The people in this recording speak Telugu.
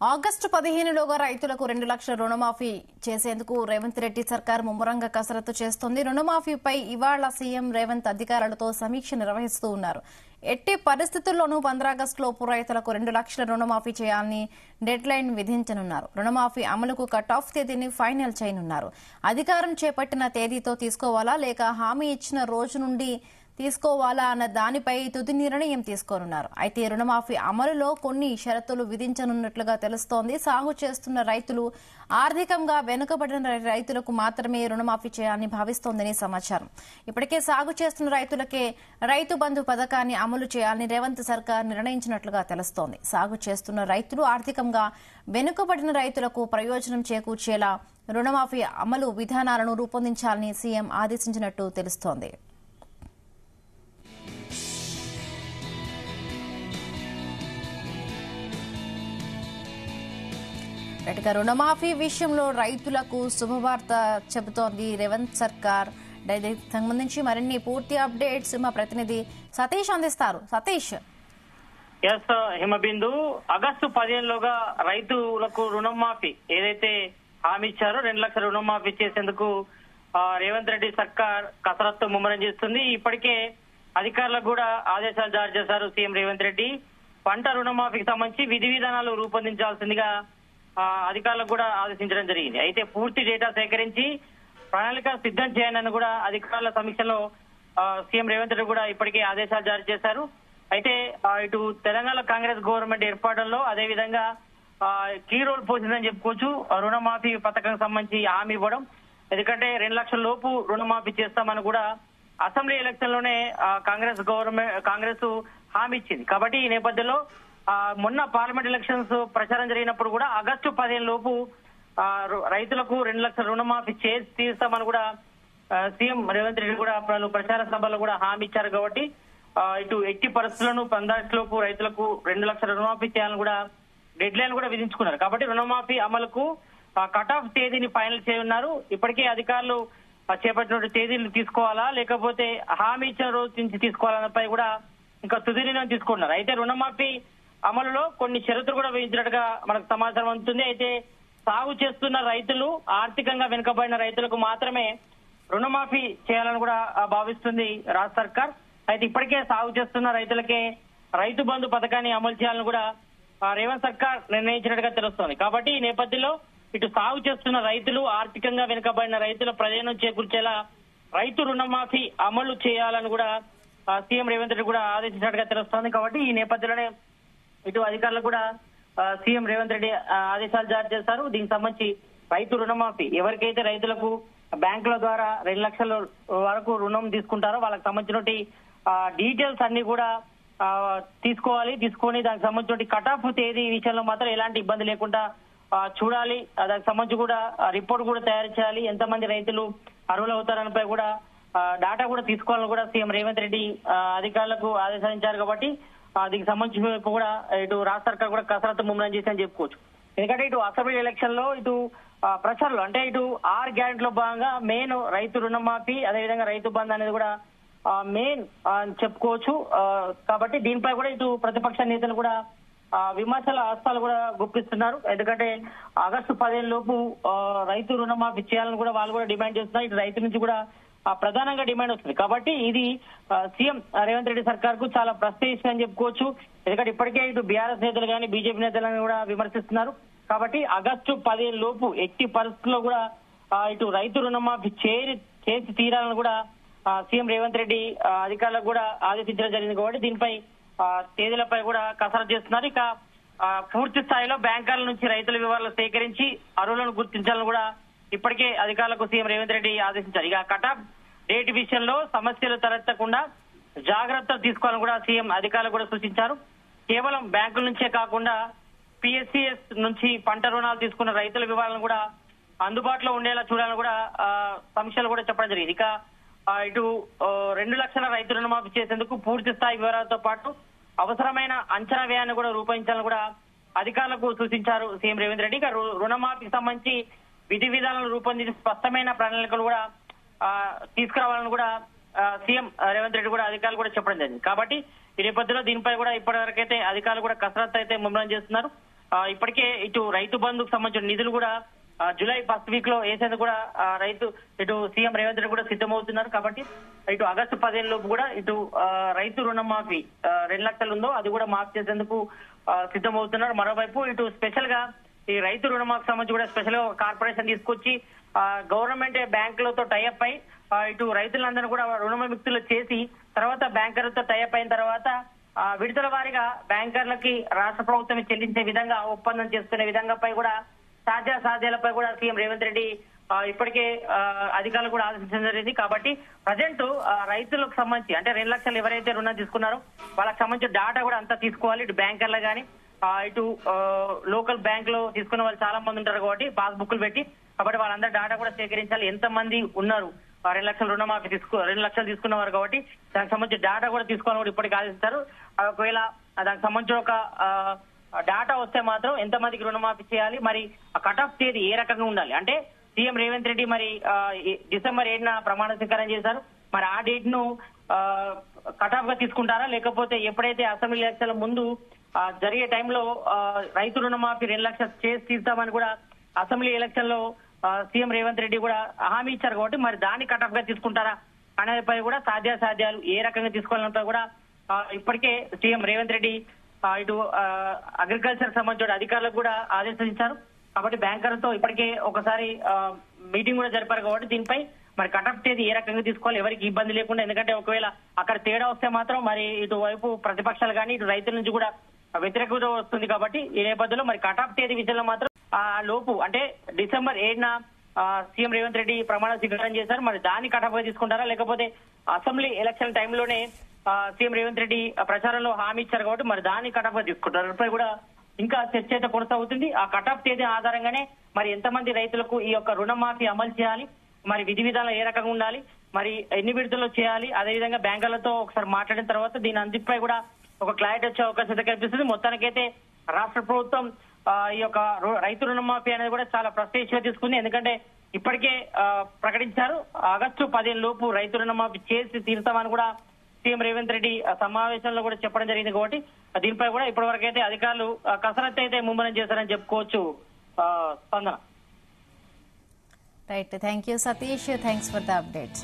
ఆగస్టు 15లోగా రైతులకు 2 లక్షల రుణమాఫీ చేసేందుకు రేవంత్ రెడ్డి సర్కార్ ముమ్మరంగా కసరత్తు చేస్తోంది. రుణమాఫీపై ఇవాళ సీఎం రేవంత్ అధికారులతో సమీక్ష నిర్వహిస్తూ ఉన్నారు. ఎట్టి పరిస్థితుల్లోనూ 15 ఆగస్టులోపు రైతులకు 2 లక్షల రుణమాఫీ చేయాలని డెడ్ లైన్ విధించనున్నారు. రుణమాఫీ అమలుకు కట్ ఆఫ్ తేదీని ఫైనల్ చేయనున్నారు. అధికారం చేపట్టిన తేదీతో తీసుకోవాలా లేక హామీ ఇచ్చిన రోజు నుండి తీసుకోవాలా అన్న దానిపై తుది నిర్ణయం తీసుకోనున్నారు. అయితే రుణమాఫీ అమలులో కొన్ని షరతులు విధించనున్నట్లుగా తెలుస్తోంది. సాగు చేస్తున్న రైతులు, ఆర్థికంగా వెనుకబడిన రైతులకు మాత్రమే రుణమాఫీ చేయాలని భావిస్తోందని సమాచారం. ఇప్పటికే సాగు చేస్తున్న రైతులకే రైతు బంధు పథకాన్ని అమలు చేయాలని రేవంత్ సర్కార్ నిర్ణయించినట్లుగా తెలుస్తోంది. సాగు చేస్తున్న రైతులు, ఆర్థికంగా వెనుకబడిన రైతులకు ప్రయోజనం చేకూర్చేలా రుణమాఫీ అమలు విధానాలను రూపొందించాలని సీఎం ఆదేశించినట్టు తెలుస్తోంది. రుణమాఫీ విషయంలో రైతులకు శుభవార్త చెబుతోంది రేవంత్ సర్కార్. దీనికి సంబంధించి మరిన్ని పూర్తి అప్డేట్స్ మా ప్రతినిధి సతీష్ అందిస్తారు. సతీష్. హిమబిందు, ఆగస్టు 15లోగా రైతులకు రుణమాఫీ ఏదైతే హామీ ఇచ్చారో 2 లక్షల రుణమాఫీ చేసేందుకు రేవంత్ రెడ్డి సర్కార్ కసరత్తు ముమ్మరం చేస్తుంది. ఇప్పటికే అధికారులకు కూడా ఆదేశాలు జారీ చేశారు సీఎం రేవంత్ రెడ్డి. పంట రుణమాఫీకి సంబంధించి విధి విధానాలు రూపొందించాల్సిందిగా అధికారులకు కూడా ఆదేశించడం జరిగింది. అయితే పూర్తి డేటా సేకరించి ప్రణాళిక సిద్ధం చేయాలని కూడా అధికారుల సమీక్షలో సీఎం రేవంత్ రెడ్డి కూడా ఇప్పటికే ఆదేశాలు జారీ చేశారు. అయితే ఇటు తెలంగాణ కాంగ్రెస్ గవర్నమెంట్ ఏర్పాటులో అదేవిధంగా కీ రోల్ పోసిందని చెప్పుకోవచ్చు. రుణమాఫీ పథకం సంబంధించి హామీ ఇవ్వడం, ఎందుకంటే 2 లక్షల లోపు రుణమాఫీ చేస్తామని కూడా అసెంబ్లీ ఎలక్షన్ లోనే కాంగ్రెస్ హామీ ఇచ్చింది. కాబట్టి ఈ నేపథ్యంలో మొన్న పార్లమెంట్ ఎలక్షన్స్ ప్రచారం జరిగినప్పుడు కూడా ఆగస్టు 15 లోపు రైతులకు 2 లక్షల రుణమాఫీ చేసి తీస్తామని కూడా సీఎం రేవంత్ రెడ్డి కూడా ప్రచార సభలో కూడా హామీ ఇచ్చారు. కాబట్టి ఇటు ఎట్టి పరిస్థితులను 15 లోపు రైతులకు 2 లక్షల రుణమాఫీ చేయాలని కూడా డెడ్ లైన్ కూడా విధించుకున్నారు. కాబట్టి రుణమాఫీ అమలుకు కట్ ఆఫ్ తేదీని ఫైనల్ చేయనున్నారు. ఇప్పటికే అధికారులు చేపట్టిన తేదీలు తీసుకోవాలా లేకపోతే హామీ ఇచ్చిన రోజు నుంచి తీసుకోవాలన్నపై కూడా ఇంకా తుది నిర్ణయం తీసుకున్నారు. అయితే రుణమాఫీ అమలులో కొన్ని షరతులు కూడా విధించినట్టుగా మనకు సమాచారం అందుతుంది. అయితే సాగు చేస్తున్న రైతులు, ఆర్థికంగా వెనుకబడిన రైతులకు మాత్రమే రుణమాఫీ చేయాలని కూడా భావిస్తుంది రాష్ట్ర సర్కార్. అయితే ఇప్పటికే సాగు చేస్తున్న రైతులకే రైతు బంధు పథకాన్ని అమలు చేయాలని కూడా రేవంత్ సర్కార్ నిర్ణయించినట్టుగా తెలుస్తోంది. కాబట్టి ఈ నేపథ్యంలో ఇటు సాగు చేస్తున్న రైతులు, ఆర్థికంగా వెనుకబడిన రైతుల ప్రయోజనం చేకూర్చేలా రైతు రుణమాఫీ అమలు చేయాలని కూడా సీఎం రేవంత్ రెడ్డి కూడా ఆదేశించినట్టుగా తెలుస్తోంది. కాబట్టి ఈ నేపథ్యంలోనే ఇటు అధికారులకు కూడా సీఎం రేవంత్ రెడ్డి ఆదేశాలు జారీ చేశారు. దీనికి సంబంధించి రైతు రుణమాఫీ ఎవరికైతే రైతులకు బ్యాంకుల ద్వారా 2 లక్షల వరకు రుణం తీసుకుంటారో వాళ్ళకి సంబంధించిన డీటెయిల్స్ అన్ని కూడా తీసుకొని దానికి సంబంధించిన కట్ ఆఫ్ తేదీ విషయంలో మాత్రం ఎలాంటి ఇబ్బంది లేకుండా చూడాలి. దానికి సంబంధించి కూడా రిపోర్ట్ కూడా తయారు చేయాలి. ఎంతమంది రైతులు అర్హులు అవుతారనిపై కూడా డాటా కూడా తీసుకోవాలని కూడా సీఎం రేవంత్ రెడ్డి అధికారులకు ఆదేశించారు. కాబట్టి దీనికి సంబంధించి కూడా ఇటు రాష్ట్ర సర్కార్ కూడా కసరత్తు ముమ్మరం చేసి చెప్పుకోవచ్చు. ఎందుకంటే ఇటు అసెంబ్లీ ఎలక్షన్ లో ఇటు ప్రచారంలో అంటే ఇటు 6 గ్యారెంటీలో భాగంగా మెయిన్ రైతు రుణమాఫీ అదేవిధంగా రైతు బంధు అనేది కూడా మెయిన్ చెప్పుకోవచ్చు. కాబట్టి దీనిపై కూడా ఇటు ప్రతిపక్ష నేతలు కూడా విమర్శల హస్తాలు కూడా గుప్పిస్తున్నారు. ఎందుకంటే ఆగస్టు 15 లోపు రైతు రుణమాఫీ చేయాలని కూడా వాళ్ళు కూడా డిమాండ్ చేస్తున్నారు. ఇటు రైతు నుంచి కూడా ప్రధానంగా డిమాండ్ వస్తుంది. కాబట్టి ఇది సీఎం రేవంత్ రెడ్డి సర్కార్ కు చాలా ప్రశ్న అని చెప్పుకోవచ్చు. ఎందుకంటే ఇప్పటికే ఇటు బీఆర్ఎస్ నేతలు కానీ బీజేపీ నేతలను కూడా విమర్శిస్తున్నారు. కాబట్టి ఆగస్టు 15 లోపు ఎట్టి పరిస్థితుల్లో కూడా ఇటు రైతు రుణమాఫీ చేసి తీరాలని కూడా సీఎం రేవంత్ రెడ్డి అధికారులకు కూడా ఆదేశించడం జరిగింది. కాబట్టి దీనిపై తేదీలపై కూడా కసరత్తు చేస్తున్నారు. ఇక పూర్తి స్థాయిలో బ్యాంకర్ల నుంచి రైతుల వివరాలు సేకరించి అర్హులను గుర్తించాలని కూడా ఇప్పటికే అధికారులకు సీఎం రేవంత్ రెడ్డి ఆదేశించారు. ఇక కట్ ఆఫ్ డేట్ విషయంలో సమస్యలు తలెత్తకుండా జాగ్రత్తలు తీసుకోవాలని కూడా సీఎం అధికారులకు కూడా సూచించారు. కేవలం బ్యాంకుల నుంచే కాకుండా పిఎస్సిఎస్ నుంచి పంట రుణాలు తీసుకున్న రైతుల వివరాలను కూడా అందుబాటులో ఉండేలా చూడాలని కూడా సమీక్షలు కూడా చెప్పడం జరిగింది. ఇక ఇటు 2 లక్షల రైతు రుణమాఫీ చేసేందుకు పూర్తి స్థాయి వివరాలతో పాటు అవసరమైన అంచనా వ్యయాన్ని కూడా రూపొందించాలని కూడా అధికారులకు సూచించారు సీఎం రేవంత్ రెడ్డి. ఇక రుణమాఫీకి సంబంధించి విధి విధానాలు రూపొందించి స్పష్టమైన ప్రణాళికలు కూడా తీసుకురావాలని కూడా సీఎం రేవంత్ రెడ్డి కూడా అధికారులు కూడా చెప్పడం జరిగింది. కాబట్టి ఈ నేపథ్యంలో దీనిపై కూడా ఇప్పటివరకైతే అధికారులు కూడా కసరత్తు అయితే ముమ్మరం చేస్తున్నారు. ఇప్పటికే ఇటు రైతు బంధుకు సంబంధించిన నిధులు కూడా జూలై ఫస్ట్ వీక్ లో వేసేందుకు కూడా రైతు ఇటు సీఎం రేవంత్ రెడ్డి కూడా సిద్ధమవుతున్నారు. కాబట్టి ఇటు ఆగస్టు 15 లోపు కూడా ఇటు రైతు రుణమాఫీ 2 లక్షలు ఉందో అది కూడా మాఫీ చేసేందుకు సిద్ధమవుతున్నారు. మరోవైపు ఇటు స్పెషల్ గా ఈ రైతు రుణమాఫీ సంబంధించి కూడా స్పెషల్ గా కార్పొరేషన్ తీసుకొచ్చి గవర్నమెంట్ బ్యాంకులతో టైఅప్ అయి ఇటు రైతులందరూ కూడా రుణవిముక్తులు చేసి తర్వాత బ్యాంకర్లతో టైఅప్ అయిన తర్వాత విడుదల వారీగా బ్యాంకర్లకి రాష్ట్ర ప్రభుత్వం చెల్లించే విధంగా ఒప్పందం చేసుకునే విధంగా పై కూడా సాధ్యాలపై కూడా సీఎం రేవంత్ రెడ్డి ఇప్పటికే అధికారులు కూడా ఆదేశించడం జరిగింది. కాబట్టి ప్రజెంట్ రైతులకు సంబంధించి అంటే 2 లక్షలు ఎవరైతే రుణం తీసుకున్నారో వాళ్ళకి సంబంధించిన డాటా కూడా అంతా తీసుకోవాలి. ఇటు బ్యాంకర్లు కానీ ఇటు లోకల్ బ్యాంక్ లో తీసుకున్న వాళ్ళు చాలా మంది ఉంటారు కాబట్టి పాస్బుక్లు పెట్టి కాబట్టి వాళ్ళందరూ డాటా కూడా సేకరించాలి. ఎంత మంది ఉన్నారు 2 లక్షల రుణమాఫీ 2 లక్షలు తీసుకున్నవారు కాబట్టి దానికి సంబంధించి డాటా కూడా తీసుకోవాలని కూడా ఇప్పటికి ఆదేశిస్తారు. ఒకవేళ దానికి సంబంధించిన ఒక డాటా వస్తే మాత్రం ఎంత మందికి రుణమాఫీ చేయాలి, మరి ఆ కట్ ఆఫ్ తేదీ ఏ రకంగా ఉండాలి అంటే సీఎం రేవంత్ రెడ్డి మరి డిసెంబర్ 7న ప్రమాణ స్వీకారం చేశారు. మరి ఆ డేట్ ను కట్ ఆఫ్ గా తీసుకుంటారా లేకపోతే ఎప్పుడైతే అసెంబ్లీ ఎలక్షన్ల ముందు జరిగే టైంలో రైతు రుణమాఫీ 2 లక్షలు చేసి తీస్తామని కూడా అసెంబ్లీ ఎలక్షన్ లో సీఎం రేవంత్ రెడ్డి కూడా హామీ ఇచ్చారు కాబట్టి మరి దాన్ని కట్ ఆఫ్ గా తీసుకుంటారా అనేదిపై కూడా సాధ్యాలు ఏ రకంగా తీసుకోవాలంటే కూడా ఇప్పటికే సీఎం రేవంత్ రెడ్డి ఇటు అగ్రికల్చర్ సంబంధించిన అధికారులకు కూడా ఆదేశించారు. కాబట్టి బ్యాంకర్లతో ఇప్పటికే ఒకసారి మీటింగ్ కూడా జరిపారు కాబట్టి దీనిపై మరి కట్ ఆఫ్ తేదీ ఏ రకంగా తీసుకోవాలి ఎవరికి ఇబ్బంది లేకుండా. ఎందుకంటే ఒకవేళ అక్కడ తేడా వస్తే మాత్రం మరి ఇటు వైపు ప్రతిపక్షాలు కానీ ఇటు రైతుల నుంచి కూడా వ్యతిరేకత వస్తుంది. కాబట్టి ఈ నేపథ్యంలో మరి కట్ ఆఫ్ తేదీ విషయంలో మాత్రం ఆ లోపు అంటే డిసెంబర్ 7న సీఎం రేవంత్ రెడ్డి ప్రమాణ స్వీకారం చేశారు. మరి దాన్ని కట్ ఆఫ్ గా తీసుకుంటారా లేకపోతే అసెంబ్లీ ఎలక్షన్ టైంలోనే సీఎం రేవంత్ రెడ్డి ప్రచారంలో హామీ ఇచ్చారు కాబట్టి మరి దాన్ని కట్ ఆఫ్ గా తీసుకుంటారు. దానిపై కూడా ఇంకా చర్చ అయితే కొనసాగుతుంది. ఆ కట్ ఆఫ్ తేదీ ఆధారంగానే మరి ఎంతమంది రైతులకు ఈ యొక్క రుణమాఫీ అమలు చేయాలి, మరి విధి విధానాలు ఏ రకంగా ఉండాలి, మరి ఎన్ని విడతల్లో చేయాలి, అదేవిధంగా బ్యాంకర్లతో ఒకసారి మాట్లాడిన తర్వాత దీని అందిపై కూడా ఒక క్లారిటీ వచ్చే అవకాశం కనిపిస్తుంది. మొత్తానికైతే రాష్ట్ర ప్రభుత్వం ఈ యొక్క రైతు రుణమాఫీ అనేది కూడా చాలా ప్రెస్టీజ్ గా తీసుకుంది. ఎందుకంటే ఇప్పటికే ప్రకటించారు ఆగస్టు 15 లోపు రైతు రుణమాఫీ చేసి తీరుతామని కూడా సీఎం రేవంత్ రెడ్డి సమావేశంలో కూడా చెప్పడం జరిగింది. కాబట్టి దీనిపై కూడా ఇప్పటి వరకు అయితే అధికారులు కసరత్తు అయితే ముమ్మరం చేశారని చెప్పుకోవచ్చు. స్పందన. Right, thank you Satish, thanks for the updates.